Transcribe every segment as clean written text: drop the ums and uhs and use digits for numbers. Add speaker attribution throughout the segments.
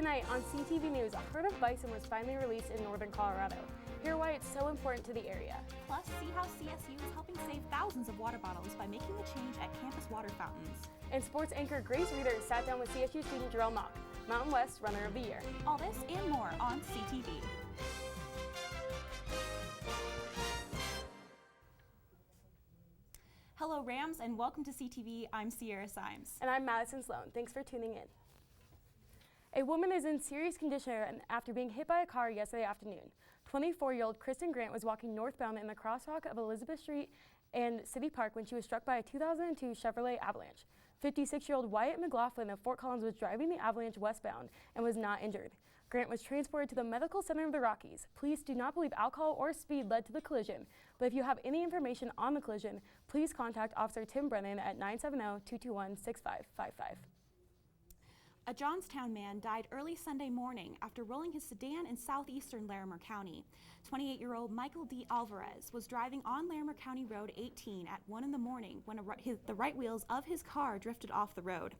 Speaker 1: Tonight on CTV News, a herd of bison was finally released in northern Colorado. Hear why it's so important to the area.
Speaker 2: Plus, see how CSU is helping save thousands of water bottles by making the change at campus water fountains.
Speaker 1: And sports anchor Grace Reeder sat down with CSU student Jarrell Mock, Mountain West Runner of the Year.
Speaker 2: All this and more on CTV. Hello Rams and welcome to CTV. I'm Sierra Symes.
Speaker 1: And I'm Madison Sloan. Thanks for tuning in. A woman is in serious condition after being hit by a car yesterday afternoon. 24-year-old Kristen Grant was walking northbound in the crosswalk of Elizabeth Street and City Park when she was struck by a 2002 Chevrolet Avalanche. 56-year-old Wyatt McLaughlin of Fort Collins was driving the Avalanche westbound and was not injured. Grant was transported to the Medical Center of the Rockies. Police do not believe alcohol or speed led to the collision, but if you have any information on the collision, please contact Officer Tim Brennan at 970-221-6555.
Speaker 2: A Johnstown man died early Sunday morning after rolling his sedan in southeastern Larimer County. 28-year-old Michael D. Alvarez was driving on Larimer County Road 18 at 1 in the morning when the right wheels of his car drifted off the road.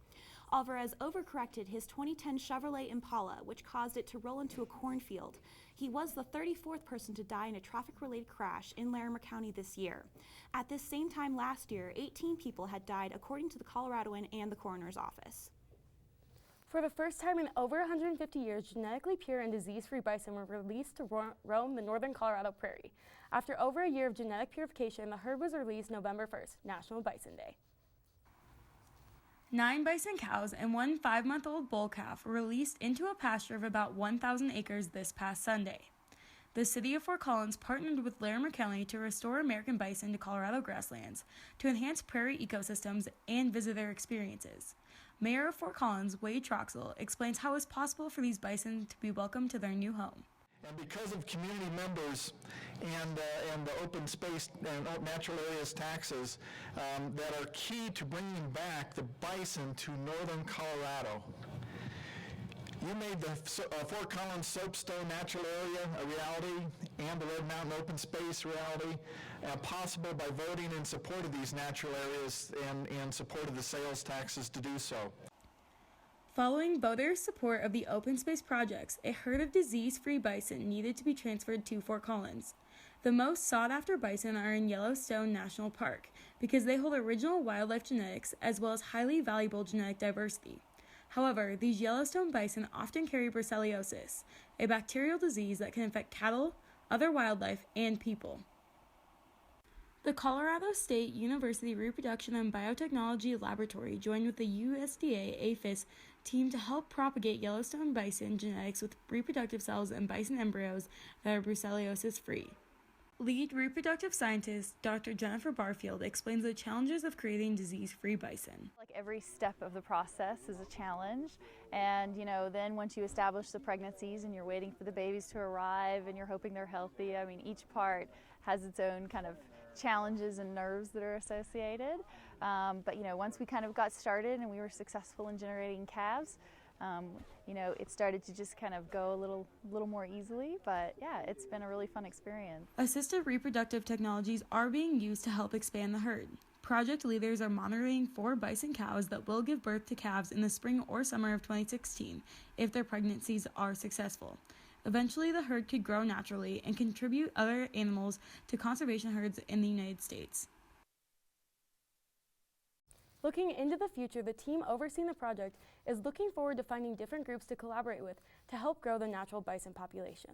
Speaker 2: Alvarez overcorrected his 2010 Chevrolet Impala, which caused it to roll into a cornfield. He was the 34th person to die in a traffic-related crash in Larimer County this year. At this same time last year, 18 people had died according to the Coloradoan and the coroner's office.
Speaker 1: For the first time in over 150 years, genetically pure and disease-free bison were released to roam the northern Colorado prairie. After over a year of genetic purification, the herd was released November 1st, National Bison Day. 9 bison cows and 1 5-month-old bull calf were released into a pasture of about 1,000 acres this past Sunday. The city of Fort Collins partnered with Larimer County to restore American bison to Colorado grasslands, to enhance prairie ecosystems and visitor experiences. Mayor of Fort Collins, Wade Troxel, explains how it's possible for these bison to be welcomed to their new home.
Speaker 3: And because of community members and the open space and natural areas taxes that are key to bringing back the bison to northern Colorado. You made the Fort Collins Soapstone Natural Area a reality and the Red Mountain Open Space reality possible by voting in support of these natural areas and support of the sales taxes to do so.
Speaker 1: Following voters' support of the open space projects, a herd of disease-free bison needed to be transferred to Fort Collins. The most sought-after bison are in Yellowstone National Park because they hold original wildlife genetics as well as highly valuable genetic diversity. However, these Yellowstone bison often carry brucellosis, a bacterial disease that can infect cattle, other wildlife, and people. The Colorado State University Reproduction and Biotechnology Laboratory joined with the USDA APHIS team to help propagate Yellowstone bison genetics with reproductive cells and bison embryos that are brucellosis-free. Lead reproductive scientist Dr. Jennifer Barfield explains the challenges of creating disease-free bison.
Speaker 4: Like every step of the process is a challenge, and then once you establish the pregnancies and you're waiting for the babies to arrive and you're hoping they're healthy, I mean each part has its own kind of challenges and nerves that are associated. But once we kind of got started and we were successful in generating calves, it started to just kind of go a little more easily, but yeah, it's been a really fun experience.
Speaker 1: Assisted reproductive technologies are being used to help expand the herd. Project leaders are monitoring 4 bison cows that will give birth to calves in the spring or summer of 2016 if their pregnancies are successful. Eventually, the herd could grow naturally and contribute other animals to conservation herds in the United States. Looking into the future, the team overseeing the project is looking forward to finding different groups to collaborate with to help grow the natural bison population.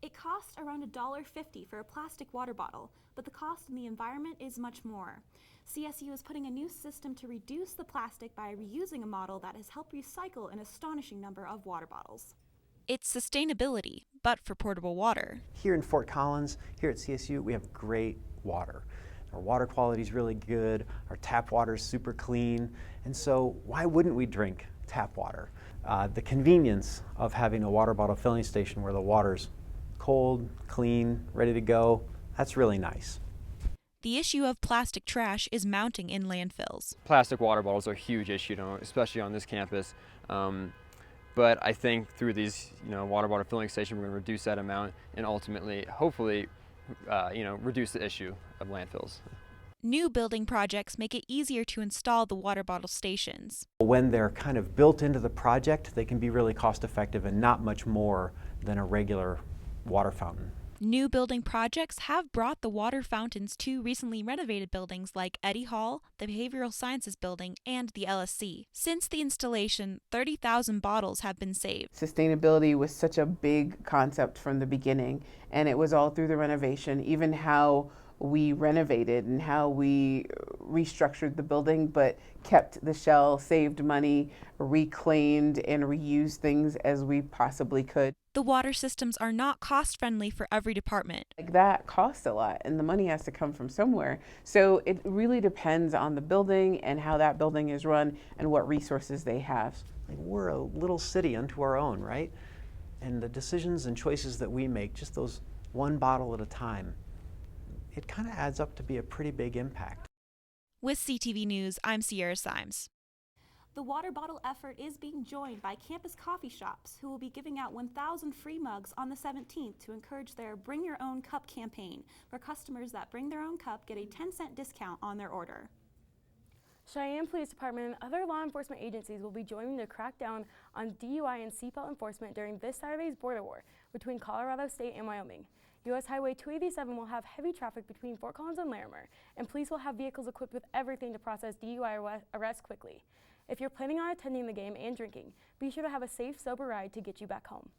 Speaker 2: It costs around $1.50 for a plastic water bottle, but the cost in the environment is much more. CSU is putting a new system to reduce the plastic by reusing a model that has helped recycle an astonishing number of water bottles.
Speaker 5: It's sustainability, but for portable water.
Speaker 6: Here in Fort Collins, here at CSU, we have great water. Our water quality is really good, our tap water is super clean, and so why wouldn't we drink tap water? The convenience of having a water bottle filling station where the water's cold, clean, ready to go, that's really nice.
Speaker 5: The issue of plastic trash is mounting in landfills.
Speaker 7: Plastic water bottles are a huge issue, especially on this campus. But I think through these, water bottle filling stations, we're going to reduce that amount and ultimately, hopefully, reduce the issue of landfills.
Speaker 5: New building projects make it easier to install the water bottle stations.
Speaker 6: When they're kind of built into the project, they can be really cost effective and not much more than a regular water fountain.
Speaker 5: New building projects have brought the water fountains to recently renovated buildings like Eddy Hall, the Behavioral Sciences Building, and the LSC. Since the installation, 30,000 bottles have been saved.
Speaker 8: Sustainability was such a big concept from the beginning, and it was all through the renovation, even how we renovated and how we restructured the building but kept the shell, saved money, reclaimed and reused things as we possibly could.
Speaker 5: The water systems are not cost-friendly for every department.
Speaker 8: Like that costs a lot and the money has to come from somewhere. So it really depends on the building and how that building is run and what resources they have.
Speaker 6: Like, we're a little city unto our own, right? And the decisions and choices that we make, just those one bottle at a time, it kind of adds up to be a pretty big impact.
Speaker 5: With CTV News, I'm Sierra Symes.
Speaker 2: The water bottle effort is being joined by campus coffee shops who will be giving out 1,000 free mugs on the 17th to encourage their Bring Your Own Cup campaign, where customers that bring their own cup get a 10-cent discount on their order.
Speaker 1: Cheyenne Police Department and other law enforcement agencies will be joining to crack down on DUI and seatbelt enforcement during this Saturday's border war between Colorado State and Wyoming. U.S. Highway 287 will have heavy traffic between Fort Collins and Larimer, and police will have vehicles equipped with everything to process DUI arrests quickly. If you're planning on attending the game and drinking, be sure to have a safe, sober ride to get you back home.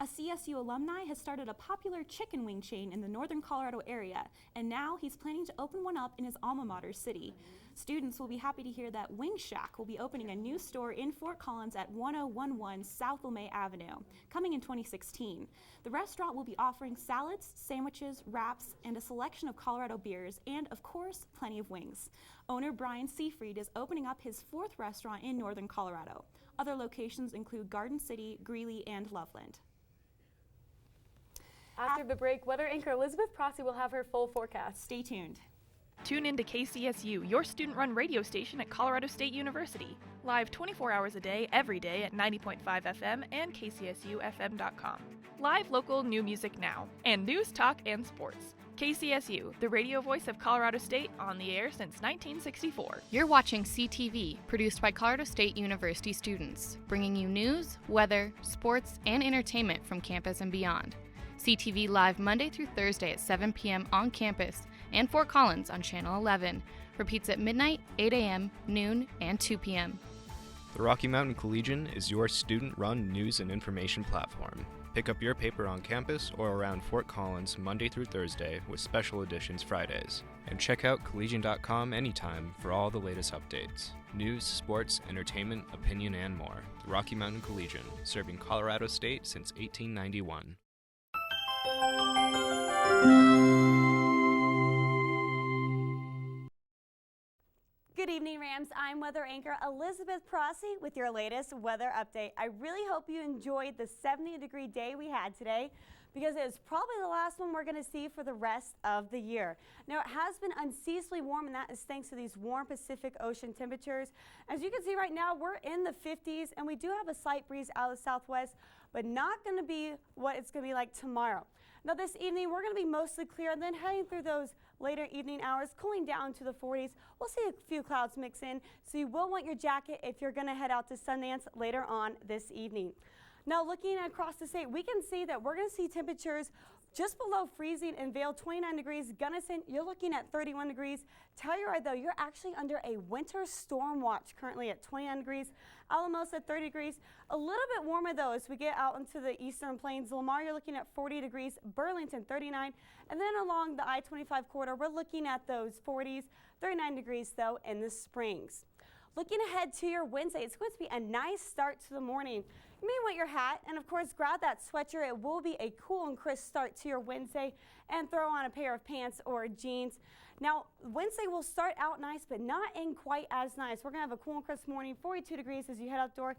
Speaker 2: A CSU alumni has started a popular chicken wing chain in the northern Colorado area, and now he's planning to open one up in his alma mater city. Students will be happy to hear that Wing Shack will be opening a new store in Fort Collins at 1011 South LeMay Avenue, coming in 2016. The restaurant will be offering salads, sandwiches, wraps, and a selection of Colorado beers, and of course, plenty of wings. Owner Brian Seafried is opening up his 4th restaurant in northern Colorado. Other locations include Garden City, Greeley, and Loveland.
Speaker 1: After the break, weather anchor Elizabeth Prossi will have her full forecast.
Speaker 2: Stay tuned.
Speaker 9: Tune in to KCSU, your student-run radio station at Colorado State University. Live 24 hours a day, every day at 90.5 FM and kcsufm.com. Live local new music now, and news, talk, and sports. KCSU, the radio voice of Colorado State, on the air since 1964.
Speaker 10: You're watching CTV, produced by Colorado State University students, bringing you news, weather, sports, and entertainment from campus and beyond. CTV live Monday through Thursday at 7 p.m. on campus and Fort Collins on Channel 11. Repeats at midnight, 8 a.m., noon, and 2 p.m.
Speaker 11: The Rocky Mountain Collegian is your student-run news and information platform. Pick up your paper on campus or around Fort Collins Monday through Thursday with special editions Fridays. And check out collegian.com anytime for all the latest updates. News, sports, entertainment, opinion, and more. The Rocky Mountain Collegian, serving Colorado State since 1891.
Speaker 12: Good evening, Rams. I'm weather anchor Elizabeth Prossi with your latest weather update. I really hope you enjoyed the 70-degree day we had today, because it is probably the last one we're going to see for the rest of the year. Now, it has been unseasonably warm, and that is thanks to these warm Pacific Ocean temperatures. As you can see right now, we're in the 50s, and we do have a slight breeze out of the southwest, but not going to be what it's going to be like tomorrow. Now, this evening, we're going to be mostly clear, and then heading through those later evening hours, cooling down to the 40s. We'll see a few clouds mix in, so you will want your jacket if you're going to head out to Sundance later on this evening. Now, looking across the state, we can see that we're going to see temperatures just below freezing in Vail, 29 degrees. Gunnison, you're looking at 31 degrees. Telluride, though, you're actually under a winter storm watch currently at 29 degrees. Alamosa, 30 degrees. A little bit warmer, though, as we get out into the eastern plains. Lamar, you're looking at 40 degrees. Burlington, 39. And then along the I-25 corridor, we're looking at those 40s, 39 degrees, though, in the Springs. Looking ahead to your Wednesday, it's going to be a nice start to the morning. You may want your hat, and of course grab that sweatshirt. It will be a cool and crisp start to your Wednesday, and throw on a pair of pants or jeans. Now, Wednesday will start out nice, but not in quite as nice. We're going to have a cool and crisp morning, 42 degrees as you head outdoor.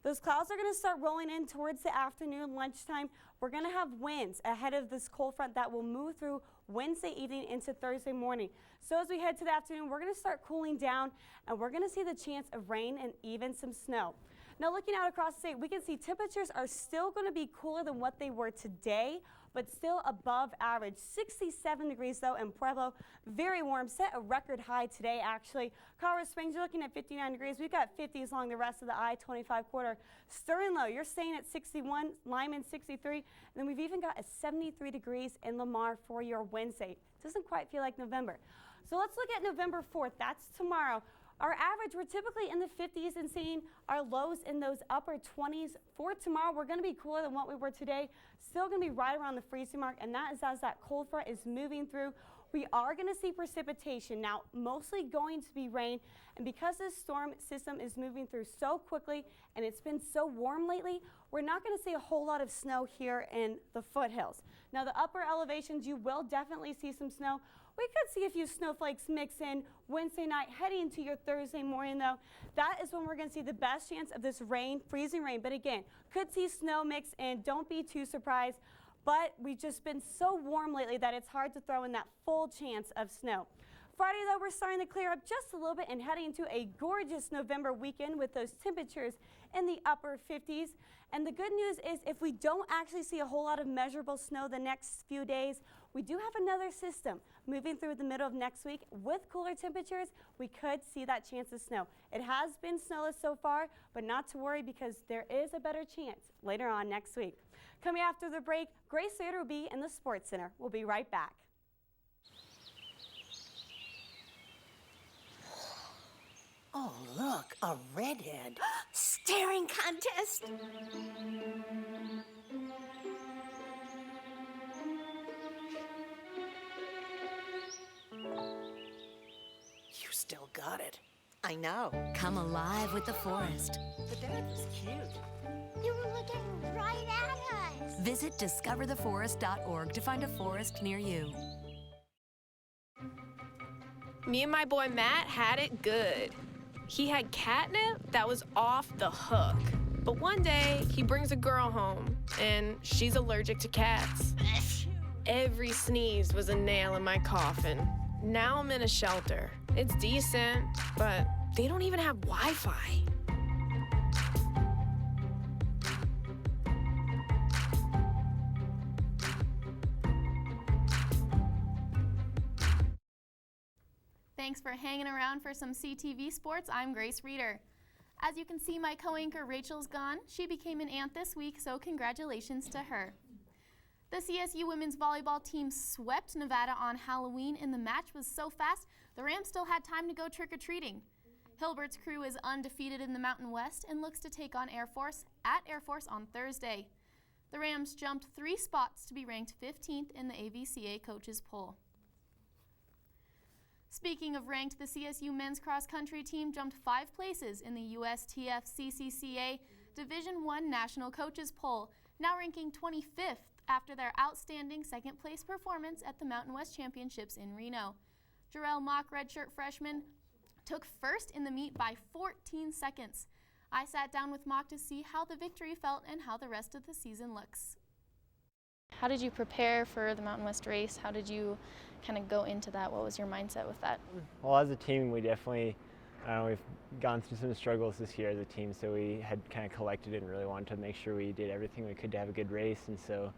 Speaker 12: Those clouds are going to start rolling in towards the afternoon, lunchtime. We're going to have winds ahead of this cold front that will move through Wednesday evening into Thursday morning. So as we head to the afternoon, we're going to start cooling down, and we're going to see the chance of rain and even some snow. Now looking out across the state, we can see temperatures are still going to be cooler than what they were today, but still above average. 67 degrees though in Pueblo. Very warm, set a record high today actually. Colorado Springs, you're looking at 59 degrees. We've got 50s along the rest of the I-25 corridor. Sterling low, you're staying at 61, Lyman 63, and then we've even got a 73 degrees in Lamar for your Wednesday. Doesn't quite feel like November. So let's look at November 4th. That's tomorrow. Our average, we're typically in the 50s and seeing our lows in those upper 20s. For tomorrow, we're going to be cooler than what we were today. Still going to be right around the freezing mark, and that is as that cold front is moving through. We are going to see precipitation. Now, mostly going to be rain, and because this storm system is moving through so quickly and it's been so warm lately, we're not going to see a whole lot of snow here in the foothills. Now, the upper elevations, you will definitely see some snow. We could see a few snowflakes mix in Wednesday night, heading into your Thursday morning, though. That is when we're going to see the best chance of this rain, freezing rain. But again, could see snow mix in. Don't be too surprised. But we've just been so warm lately that it's hard to throw in that full chance of snow. Friday, though, we're starting to clear up just a little bit and heading into a gorgeous November weekend with those temperatures in the upper 50s. And the good news is if we don't actually see a whole lot of measurable snow the next few days, we do have another system moving through the middle of next week. With cooler temperatures, we could see that chance of snow. It has been snowless so far, but not to worry because there is a better chance later on next week. Coming after the break, Grace Slater will be in the Sports Center. We'll be right back.
Speaker 13: Oh, look, a redhead. Staring contest. You still got it. I know.
Speaker 14: Come alive with the forest.
Speaker 13: The dad was cute.
Speaker 14: You were looking right at us. Visit discovertheforest.org to find a forest near you.
Speaker 9: Me and my boy Matt had it good. He had catnip that was off the hook. But one day, he brings a girl home, and she's allergic to cats. Every sneeze was a nail in my coffin. Now I'm in a shelter. It's decent, but they don't even have Wi-Fi.
Speaker 10: Thanks for hanging around for some CTV Sports. I'm Grace Reeder. As you can see, my co-anchor Rachel's gone. She became an aunt this week, so congratulations to her. The CSU women's volleyball team swept Nevada on Halloween, and the match was so fast, the Rams still had time to go trick-or-treating. Hilbert's crew is undefeated in the Mountain West and looks to take on Air Force at Air Force on Thursday. The Rams jumped 3 spots to be ranked 15th in the AVCA coaches poll. Speaking of ranked, the CSU men's cross-country team jumped 5 places in the USTF CCCA Division I National Coaches Poll, now ranking 25th after their outstanding second-place performance at the Mountain West Championships in Reno. Jarrell Mock, redshirt freshman, took first in the meet by 14 seconds. I sat down with Mock to see how the victory felt and how the rest of the season looks. How did you prepare for the Mountain West race? How did you kind of go into that? What was your mindset with that?
Speaker 7: Well, as a team, we definitely, we've gone through some struggles this year as a team, so we had kind of collected and really wanted to make sure we did everything we could to have a good race. And so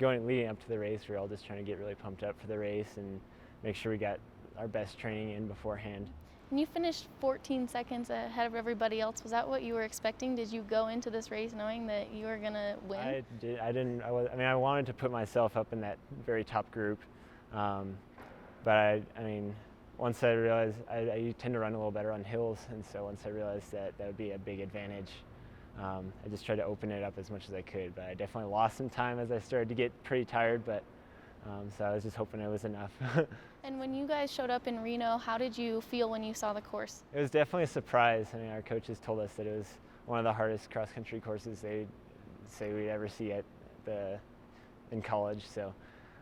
Speaker 7: leading up to the race, we were all just trying to get really pumped up for the race and make sure we got our best training in beforehand.
Speaker 10: And you finished 14 seconds ahead of everybody else. Was that what you were expecting? Did you go into this race knowing that you were going to win?
Speaker 7: I did. I wanted to put myself up in that very top group. But once I realized, I tend to run a little better on hills, and so once I realized that would be a big advantage, I just tried to open it up as much as I could. But I definitely lost some time as I started to get pretty tired, but so I was just hoping it was enough.
Speaker 10: And when you guys showed up in Reno, how did you feel when you saw the course?
Speaker 7: It was definitely a surprise. Our coaches told us that it was one of the hardest cross-country courses they'd say we'd ever see in college. So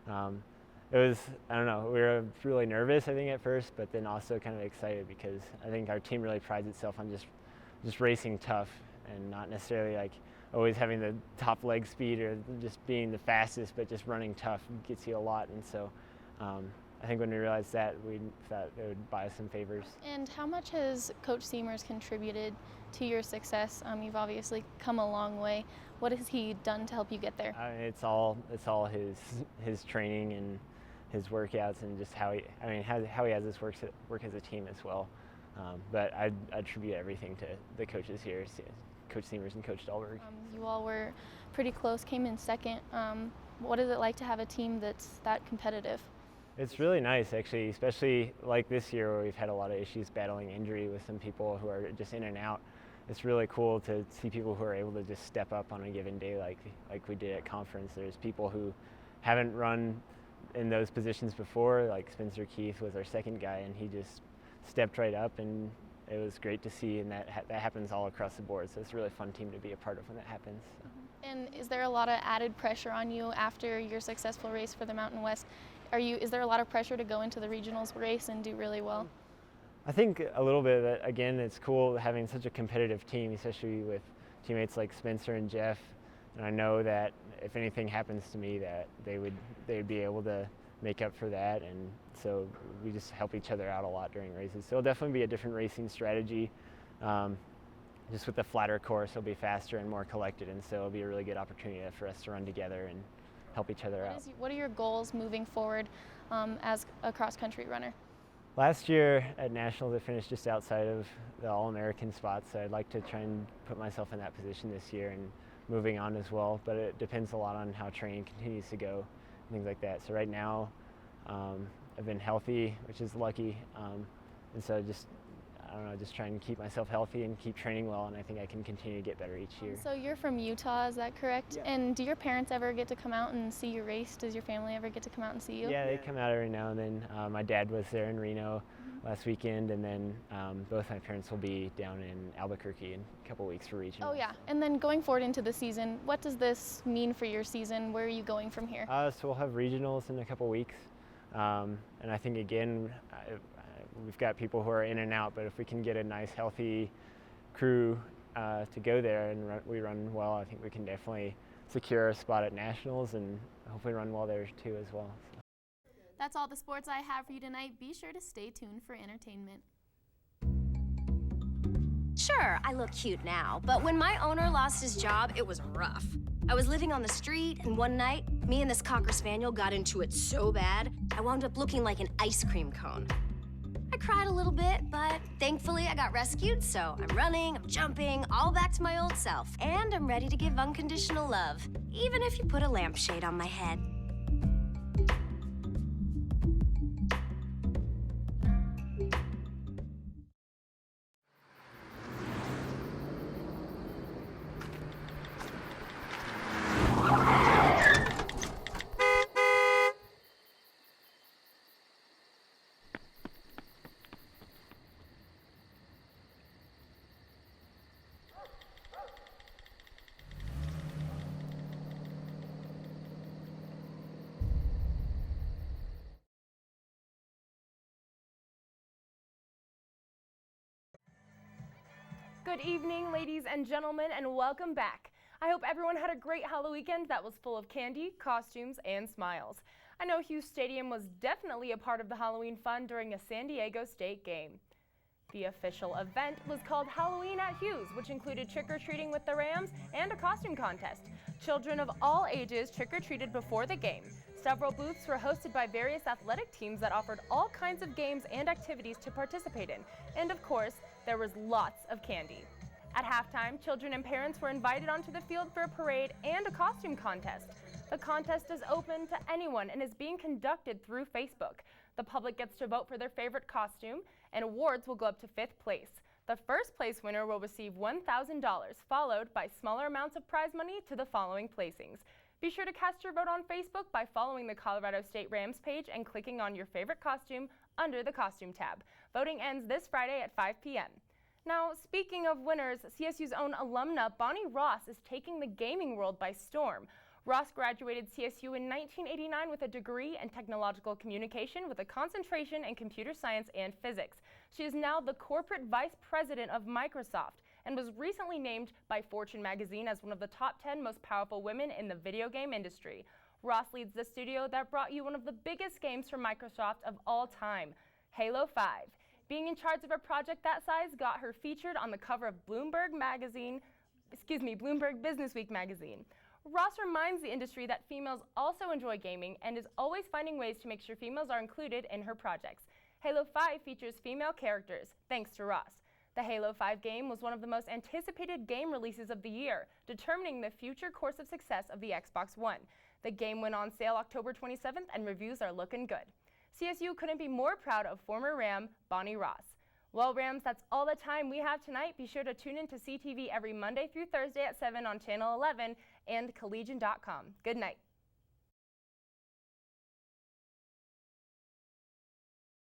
Speaker 7: it was, we were really nervous, I think, at first, but then also kind of excited because I think our team really prides itself on just racing tough and not necessarily like always having the top leg speed or just being the fastest, but just running tough gets you a lot. And so I think when we realized that, we thought it would buy us some favors.
Speaker 15: And how much has Coach Seamers contributed to your success? You've obviously come a long way. What has he done to help you get there?
Speaker 7: It's all his training and his workouts, and just how he has us work as a team as well. But I attribute everything to the coaches here, Coach Seamers and Coach Dahlberg.
Speaker 15: You all were pretty close, came in second. What is it like to have a team that's that competitive?
Speaker 7: It's really nice, actually, especially like this year where we've had a lot of issues battling injury with some people who are just in and out. It's really cool to see people who are able to just step up on a given day like we did at conference. There's people who haven't run in those positions before, like Spencer Keith was our second guy, and he just stepped right up, and it was great to see, and that happens all across the board. So it's a really fun team to be a part of when that happens. So.
Speaker 15: And is there a lot of added pressure on you after your successful race for the Mountain West? Is there a lot of pressure to go into the regionals race and do really well?
Speaker 7: I think a little bit. That again, it's cool having such a competitive team, especially with teammates like Spencer and Jeff. And I know that if anything happens to me, that they'd be able to make up for that. And so we just help each other out a lot during races. So it'll definitely be a different racing strategy. Just with the flatter course, it'll be faster and more collected, and so it'll be a really good opportunity for us to run together and help each other out.
Speaker 15: What are your goals moving forward as a cross-country runner?
Speaker 7: Last year at Nationals, I finished just outside of the All-American spot, so I'd like to try and put myself in that position this year and moving on as well, but it depends a lot on how training continues to go, and things like that. So right now, I've been healthy, which is lucky, and so just trying to keep myself healthy and keep training well, and I think I can continue to get better each year.
Speaker 15: So you're from Utah, is that correct?
Speaker 7: Yeah.
Speaker 15: And do your parents ever get to come out and see you race? Does your family ever get to come out and see you?
Speaker 7: Yeah, they come out every now and then. My dad was there in Reno last weekend, and then both my parents will be down in Albuquerque in a couple weeks for regional.
Speaker 15: Oh yeah, and then going forward into the season, what does this mean for your season? Where are you going from here?
Speaker 7: So we'll have regionals in a couple weeks, and I think again, we've got people who are in and out, but if we can get a nice, healthy crew to go there and we run well, I think we can definitely secure a spot at Nationals and hopefully run well there too as well. So.
Speaker 15: That's all the sports I have for you tonight. Be sure to stay tuned for entertainment.
Speaker 14: Sure, I look cute now, but when my owner lost his job, it was rough. I was living on the street, and one night, me and this Cocker Spaniel got into it so bad, I wound up looking like an ice cream cone. I cried a little bit, but thankfully I got rescued, so I'm running, I'm jumping, all back to my old self. And I'm ready to give unconditional love, even if you put a lampshade on my head.
Speaker 9: Good evening, ladies and gentlemen, and welcome back. I hope everyone had a great Halloween weekend that was full of candy, costumes, and smiles. I know Hughes Stadium was definitely a part of the Halloween fun during a San Diego State game. The official event was called Halloween at Hughes, which included trick-or-treating with the Rams and a costume contest. Children of all ages trick-or-treated before the game. Several booths were hosted by various athletic teams that offered all kinds of games and activities to participate in. And of course, there was lots of candy. At halftime, children and parents were invited onto the field for a parade and a costume contest. The contest is open to anyone and is being conducted through Facebook. The public gets to vote for their favorite costume, and awards will go up to 5th place. The first place winner will receive $1,000, followed by smaller amounts of prize money to the following placings. Be sure to cast your vote on Facebook by following the Colorado State Rams page and clicking on your favorite costume under the Costume tab. Voting ends this Friday at 5 p.m. Now, speaking of winners, CSU's own alumna Bonnie Ross is taking the gaming world by storm. Ross graduated CSU in 1989 with a degree in technological communication with a concentration in computer science and physics. She is now the corporate vice president of Microsoft and was recently named by Fortune magazine as one of the top 10 most powerful women in the video game industry.
Speaker 16: Ross leads the studio that brought you one of the biggest games from Microsoft of all time, Halo 5. Being in charge of a project that size got her featured on the cover of Bloomberg Businessweek magazine. Ross reminds the industry that females also enjoy gaming and is always finding ways to make sure females are included in her projects. Halo 5 features female characters, thanks to Ross. The Halo 5 game was one of the most anticipated game releases of the year, determining the future course of success of the Xbox One. The game went on sale October 27th and reviews are looking good. CSU couldn't be more proud of former Ram, Bonnie Ross. Well, Rams, that's all the time we have tonight. Be sure to tune in to CTV every Monday through Thursday at 7 on Channel 11 and collegian.com. Good night.